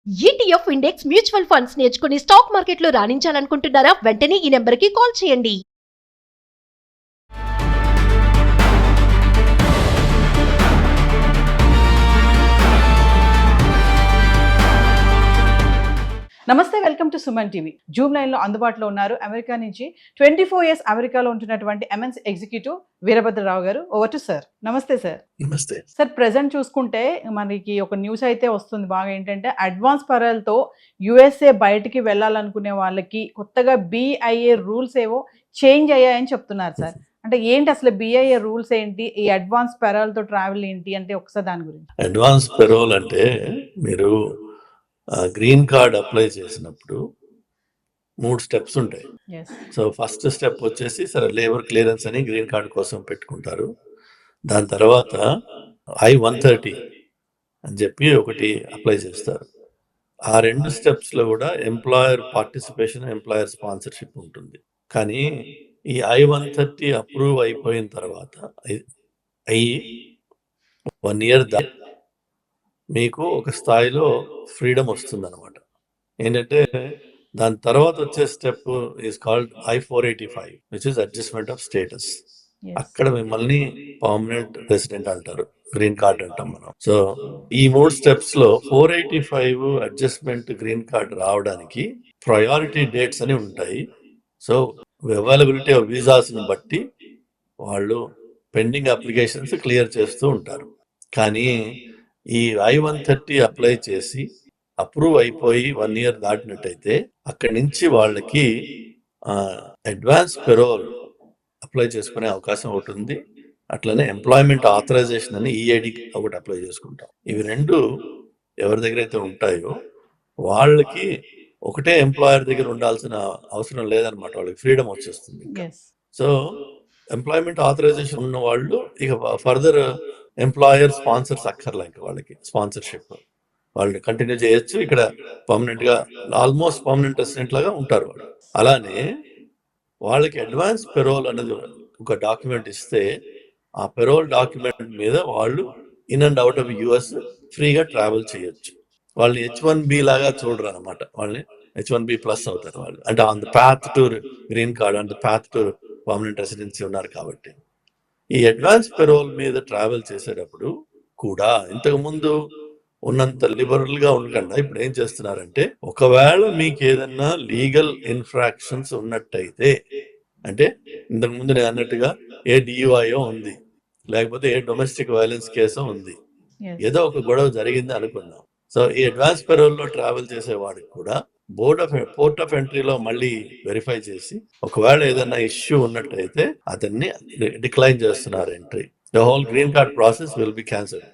ETF index mutual funds నేర్చుకుని stock మార్కెట్లో రాణించాలనుకుంటున్నారా? వెంటనే ఈ నెంబర్కి కాల్ చేయండి. నమస్తే, welcome to Suman TV. Zoom line లో అందుబాటులో ఉన్నారు అమెరికా నుంచి 24 years అమెరికాలో ఉంటున్నటువంటి ఎంఎన్స్ ఎగ్జిక్యూటివ్ వీరభద్రరావు గారు. Over to sir. నమస్తే సార్. నమస్తే సార్, ప్రెసెంట్ చూసుకుంటే మనకి ఒక న్యూస్ అయితే వస్తుంది బాగా, ఏంటంటే అడ్వాన్స్ పరల్తో యుఎస్ఏ బయటికి వెళ్ళాలనుకునే వాళ్ళకి కొత్తగా బిఐఏ రూల్స్ ఏవో చేంజ్ అయ్యాయని చెప్తున్నారు సార్. అంటే ఏంటి అసలు బిఐఏ రూల్స్ ఏంటి, ఈ అడ్వాన్స్ పెరోల్తో ట్రావెల్ ఏంటి అంటే ఒకసారి దాని గురించి. అడ్వాన్స్ పెరోల్ అంటే మీరు గ్రీన్ కార్డ్ అప్లై చేసినప్పుడు 3 స్టెప్స్ ఉంటాయి. సో ఫస్ట్ స్టెప్ వచ్చేసి సరే లేబర్ క్లియరెన్స్ అని గ్రీన్ కార్డ్ కోసం పెట్టుకుంటారు. దాని తర్వాత I-130 అని చెప్పి ఒకటి అప్లై చేస్తారు. ఆ 2 స్టెప్స్లో కూడా ఎంప్లాయర్ పార్టిసిపేషన్, ఎంప్లాయర్ స్పాన్సర్షిప్ ఉంటుంది. కానీ ఈ I-130 అప్రూవ్ అయిపోయిన తర్వాత అయ్యి 1 year మీకు ఒక స్థాయిలో ఫ్రీడమ్ వస్తుంది అనమాట. ఏంటంటే దాని తర్వాత వచ్చే step is called I-485 which is adjustment of status. అక్కడ మిమ్మల్ని పర్మనెంట్ రెసిడెంట్ అంటారు, గ్రీన్ కార్డ్ అంటాం మనం. సో ఈ 3 స్టెప్స్ లో 485 అడ్జస్ట్మెంట్ గ్రీన్ కార్డ్ రావడానికి ప్రయారిటీ డేట్స్ అని ఉంటాయి. సో అవైలబిలిటీ ఆఫ్ వీసాస్ ని బట్టి వాళ్ళు పెండింగ్ అప్లికేషన్స్ క్లియర్ చేస్తూ ఉంటారు. కానీ ఈ I-130 అప్లై చేసి అప్రూవ్ అయిపోయి 1 year దాటినట్టయితే అక్కడి నుంచి వాళ్ళకి అడ్వాన్స్ పెరోల్ అప్లై చేసుకునే అవకాశం ఒకటి ఉంది. అట్లనే ఎంప్లాయ్మెంట్ ఆథరైజేషన్ అని EAD ఒకటి అప్లై చేసుకుంటాం. ఇవి 2 ఎవరి దగ్గర అయితే ఉంటాయో వాళ్ళకి ఒకటే ఎంప్లాయర్ దగ్గర ఉండాల్సిన అవసరం లేదనమాట, వాళ్ళకి ఫ్రీడమ్ వచ్చేస్తుంది. సో ఎంప్లాయ్మెంట్ ఆథరైజేషన్ ఉన్న వాళ్ళు ఇక ఫర్దర్ ఎంప్లాయర్ స్పాన్సర్స్ అక్కర్లే, ఇంకా వాళ్ళకి స్పాన్సర్షిప్ వాళ్ళు కంటిన్యూ చేయొచ్చు. ఇక్కడ పర్మనెంట్ గా ఆల్మోస్ట్ పర్మనెంట్ రెసిడెంట్ లాగా ఉంటారు వాళ్ళు. అలానే వాళ్ళకి అడ్వాన్స్ పెరోల్ అనేది ఒక డాక్యుమెంట్ ఇస్తే ఆ పెరోల్ డాక్యుమెంట్ మీద వాళ్ళు in and out of US ఫ్రీగా ట్రావెల్ చేయొచ్చు. వాళ్ళని H-1B లాగా చూడరు అనమాట, వాళ్ళని H-1B+ అవుతారు వాళ్ళు. అంటే on the path to green card, on the path to permanent residency ఉన్నారు కాబట్టి. ఈ అడ్వాన్స్ పెరోల్ మీద ట్రావెల్ చేసేటప్పుడు కూడా ఇంతకు ముందు ఉన్నంత లిబరల్ గా ఉండకుండా ఇప్పుడు ఏం చేస్తున్నారంటే, ఒకవేళ మీకు ఏదన్నా లీగల్ ఇన్ఫ్రాక్షన్స్ ఉన్నట్టయితే, అంటే ఇంతకు ముందు నేను అన్నట్టుగా ఏ DUI ఉంది, లేకపోతే ఏ డొమెస్టిక్ వైలెన్స్ కేసో ఉంది, ఏదో ఒక గొడవ జరిగింది అనుకుందాం. సో ఈ అడ్వాన్స్ పెరోల్ లో ట్రావెల్ చేసేవాడికి కూడా పోర్ట్ ఆఫ్ ఎంట్రీలో మళ్ళీ వెరిఫై చేసి ఒకవేళ ఏదైనా ఇష్యూ ఉన్నట్టయితే అతన్ని డిక్లైన్ చేస్తున్నారు entry. The whole green card process will be cancelled,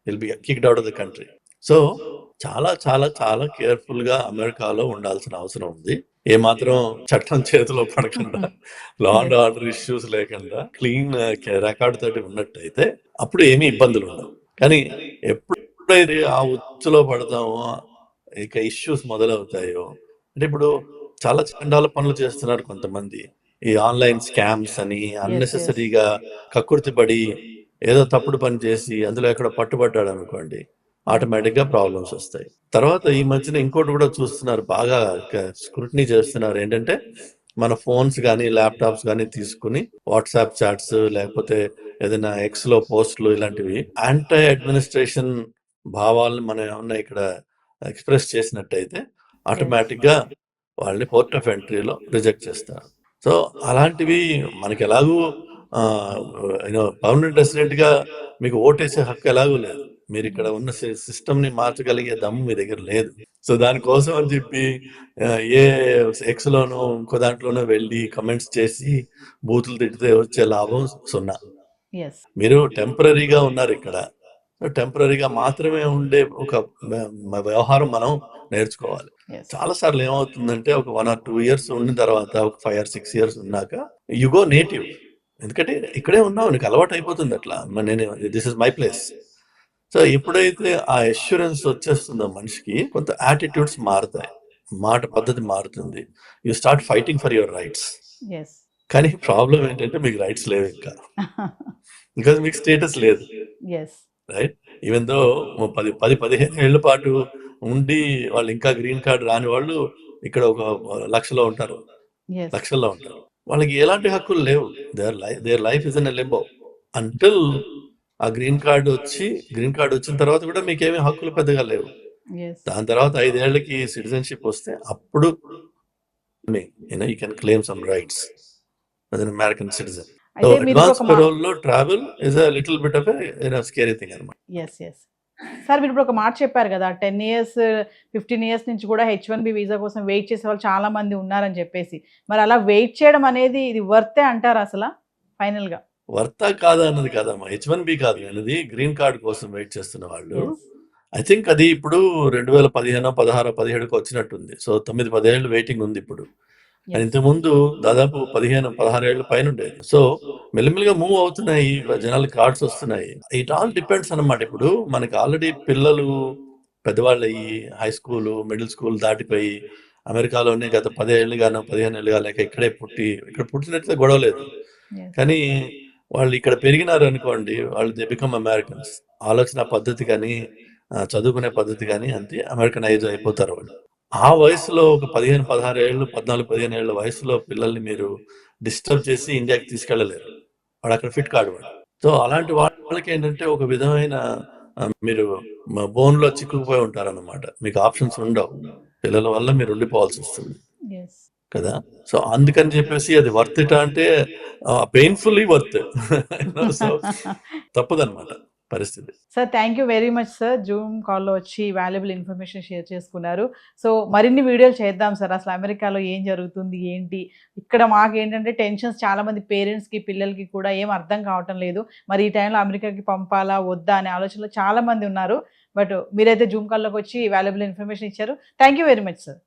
will be kicked out of the country. So చాలా చాలా చాలా కేర్ఫుల్ గా అమెరికాలో ఉండాల్సిన అవసరం ఉంది. ఏమాత్రం చట్టం చేతిలో పడకుండా, లా అండ్ ఆర్డర్ ఇష్యూస్ లేకుండా క్లీన్ రికార్డ్ తోటి ఉన్నట్టయితే అప్పుడు ఏమీ ఇబ్బందులు ఉండవు. కానీ ఎప్పుడైతే ఆ ఉచ్చులో పడతామో, ఇక ఇష్యూస్ మొదలవుతాయో, అంటే ఇప్పుడు చాలా చండాల పనులు చేస్తున్నారు కొంతమంది. ఈ ఆన్లైన్ స్కామ్స్ అని అన్నెసెసరీగా కక్కుర్తిపడి ఏదో తప్పుడు పని చేసి అందులో ఎక్కడ పట్టుబడ్డాడు అనుకోండి, ఆటోమేటిక్ గా ప్రాబ్లమ్స్ వస్తాయి. తర్వాత ఈ మధ్యన ఇంకోటి కూడా చూస్తున్నారు, బాగా స్క్రూటినీ చేస్తున్నారు. ఏంటంటే మన ఫోన్స్ కానీ ల్యాప్టాప్స్ కానీ తీసుకుని వాట్సాప్ చాట్స్ లేకపోతే ఏదైనా X లో పోస్టులు ఇలాంటివి యాంటీ అడ్మినిస్ట్రేషన్ భావాలను మనం ఏమన్నా ఇక్కడ ఎక్స్ప్రెస్ చేసినట్టయితే ఆటోమేటిక్ గా వాళ్ళని పోర్ట్ ఆఫ్ ఎంట్రీలో రిజెక్ట్ చేస్తారు. సో అలాంటివి మనకి ఎలాగూ పర్మనెంట్ రెసిడెంట్ గా మీకు ఓటేసే హక్కు ఎలాగూ లేదు. మీరు ఇక్కడ ఉన్న సిస్టమ్ ని మార్చగలిగే దమ్ము మీ దగ్గర లేదు. సో దానికోసం అని చెప్పి ఏ X లోనో ఇంకో దాంట్లోనో వెళ్ళి కమెంట్స్ చేసి బూతులు తిడితే వచ్చే లాభం 0. మీరు టెంపరీగా ఉన్నారు ఇక్కడ, టెంపరీగా మాత్రమే ఉండే ఒక వ్యవహారం మనం నేర్చుకోవాలి. చాలా సార్లు ఏమవుతుందంటే ఒక 1 or 2 years ఉన్న తర్వాత, ఒక 5 or 6 years ఉన్నాక యు గో నేటివ్. ఎందుకంటే ఇక్కడే ఉన్నావు, నీకు అలవాటు అయిపోతుంది. అట్లా నేను this is my place. So ఎప్పుడైతే ఆ అష్యూరెన్స్ వచ్చేస్తుందో మనిషికి, కొంత యాటిట్యూడ్స్ మారుతాయి, మాట పద్ధతి మారుతుంది. You start fighting for your rights. కానీ ప్రాబ్లం ఏంటంటే మీకు రైట్స్ లేవు ఇంకా, బికాజ్ మీకు స్టేటస్ లేదు, రైట్? ఈవెన్ దో 10-15 ఏళ్ల పాటు ఉండి వాళ్ళు ఇంకా గ్రీన్ కార్డ్ రాని వాళ్ళు ఇక్కడ ఒక లక్షలో ఉంటారు, ఎస్ లక్షల్లో ఉంటారు. వాళ్ళకి ఎలాంటి హక్కులు లేవు. Their life is in limbo until ఆ గ్రీన్ కార్డ్ వచ్చిన తర్వాత కూడా మీకేమీ హక్కులు పెద్దగా లేవు. ఎస్ దాని తర్వాత 5 ఏళ్లకి సిటిజన్షిప్ వస్తే అప్పుడు you can claim some rights as an American citizen. So అయితే మీరు advance ఒక parole లో travel is a little bit of a scary thing అన్నమాట. ఎస్ ఎస్ సార్ మీరు ఇప్పుడు ఒక మాట చెప్పారు కదా 10 ఇయర్స్ 15 ఇయర్స్ నుంచి కూడా H1B వీసా కోసం వెయిట్ చేసే వాళ్ళు చాలా మంది ఉన్నారని చెప్పేసి, మరి అలా వెయిట్ చేయడం అనేది ఇది వర్తే అంటారా అసలు ఫైనల్ గా? వర్తా కాదా అన్నది కాదమ్మా, H1B కాదు అనేది గ్రీన్ కార్డ్ కోసం వెయిట్ చేస్తున్న వాళ్ళు. ఐ థింక్ అది ఇప్పుడు 2015, 16, 17కి వచ్చినట్టుంది. సో 9-10 ఏళ్ళు వెయిటింగ్ ఉంది ఇప్పుడు. అండ్ ఇంతకుముందు దాదాపు 15-16 ఏళ్ళ పైన ఉండేది. సో మెల్లిమెల్లిగా మూవ్ అవుతున్నాయి, జనాలకి కార్డ్స్ వస్తున్నాయి. ఇట్ ఆల్ డిపెండ్స్ అన్నమాట. ఇప్పుడు మనకి ఆల్రెడీ పిల్లలు పెద్దవాళ్ళు అయ్యి హై స్కూల్, మిడిల్ స్కూల్ దాటిపోయి అమెరికాలోనే గత 10 ఏళ్ళుగానో 15 ఏళ్ళుగా లేక ఇక్కడ పుట్టినట్లయితే గొడవ లేదు. కానీ వాళ్ళు ఇక్కడ పెరిగినారు అనుకోండి, వాళ్ళు దే బికమ్ అమెరికన్స్. ఆలోచన పద్ధతి కానీ చదువుకునే పద్ధతి కానీ అంతే అమెరికనైజ్ అయిపోతారు వాళ్ళు. ఆ వయసులో ఒక 15-16 ఏళ్ళు, 14-15 ఏళ్ళ వయసులో పిల్లల్ని మీరు డిస్టర్బ్ చేసి ఇండియాకి తీసుకెళ్ళలేరు. వాడు అక్కడ ఫిట్ కాడు వాడు. సో అలాంటి వాళ్ళకి ఏంటంటే ఒక విధమైన మీరు బోన్ లో చిక్కుకుపోయి ఉంటారన్నమాట. మీకు ఆప్షన్స్ ఉండవు. పిల్లల వల్ల మీరు ఉండిపోవాల్సి వస్తుంది కదా. సో అందుకని చెప్పేసి అది వర్త్ ఇట్ అంటే పెయిన్ఫుల్లీ వర్త్. సో తప్పదన్నమాట పరిస్థితి. Sir thank you very much sir, Zoom కాల్లో వచ్చి వాల్యుబుల్ ఇన్ఫర్మేషన్ షేర్ చేసుకున్నారు. సో మరిన్ని వీడియోలు చేద్దాం సార్, అసలు అమెరికాలో ఏం జరుగుతుంది ఏంటి. ఇక్కడ మాకు ఏంటంటే టెన్షన్స్ చాలా మంది పేరెంట్స్కి పిల్లలకి కూడా ఏం అర్థం కావటం లేదు. మరి ఈ టైంలో అమెరికాకి పంపాలా వద్దా అనే ఆలోచనలో చాలా మంది ఉన్నారు. బట్ మీరైతే జూమ్ కాల్లోకి వచ్చి వాల్యుబుల్ ఇన్ఫర్మేషన్ ఇచ్చారు. Thank you very much sir.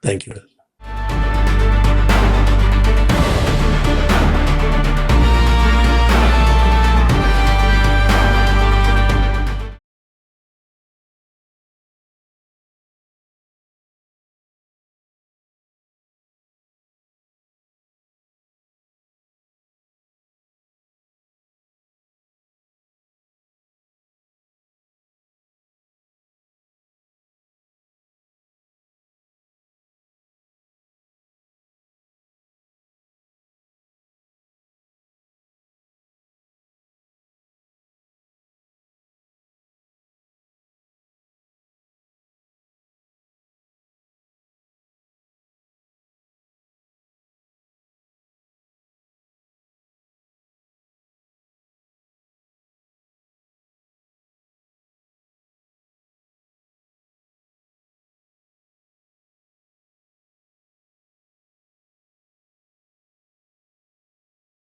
Thank you.